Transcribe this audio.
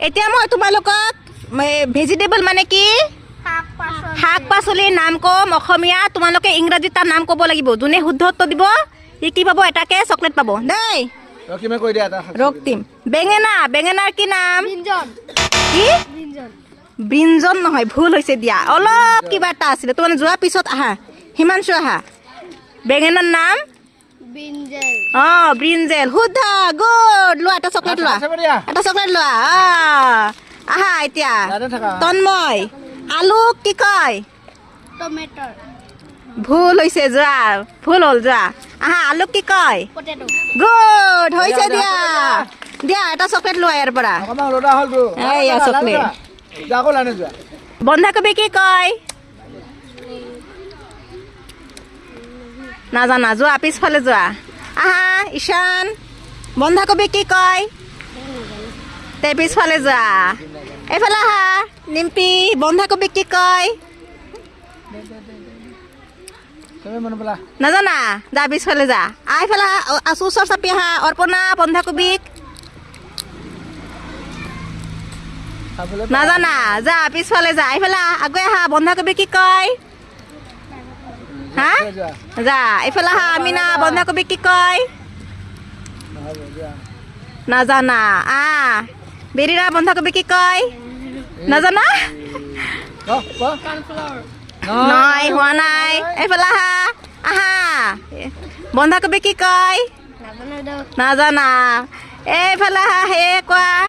এতিয়া মই তোমালোকক ভেজিটেবল মানে কি শাক পাচলিৰ নাম কম অসমীয়া তোমালোকে ইংৰাজীত তাৰ নাম ক'ব লাগিব যোনে শুদ্ধ উত্তৰ দিব সি কি পাব এটাকে চকলেট পাব দেই ৰকিমে কৈ দিয়া এটা ৰক্তিম বেঙেনা বেঙেনাৰ কি নাম ব্ৰিঞ্জন কি ব্ৰিঞ্জন নহয় ভুল হৈছে দিয়া অলপ কিবা এটা আছিলে তোমালোকে যোৱাৰ পিছত আহা হিমাংশু আহা বেঙেনাৰ নাম ব্ৰিঞ্জেল ব্ৰিঞ্জেল শুদ্ধ গুড লোৱা এটা চকলেট লোৱা এটা চকলেট লোৱা আহা এতিয়া তন্ময় আলুক কি কয় টমেটৰ ভুল হৈছে যোৱা ভুল হ'ল যোৱা আহা আলুক কি কয় পটেটো গুড হৈছে দিয়া দিয়া এটা চকলেট লোৱা ইয়াৰ পৰা অকমান ৰদা হল তো এইয়া চকলেট যাকো লানে যোৱা বন্ধাকবি কি কয় নাজানা যোৱা পিছফালে যোৱা আহা ঈশান বন্ধাকবি কি কয় তে পিছফালে যোৱা এইফালে আহা নিম্পি বন্ধাকবি কি কয় তুমি মন পেলা নাজানা যা পিছফালে যা এইফালে আছো ওচৰ চাপি আহা অৰ্পণা বন্ধাকবিক নাজানা যা পিছফালে যা এইফালে আগুৱাই আহা বন্ধাকবি কি কয় হা যা এইফালে আহা আমিনা বন্ধাকবি কি কয় নাজানা বেৰিৰা বন্ধাকবি কি কয় নাজানা কৰ্ণফ্লাৱাৰ নাই হোৱা নাই এইফালে আহা আহা বন্ধাকবি কি কয় নাজানো নাজানা এইফালে আহা হে কোৱা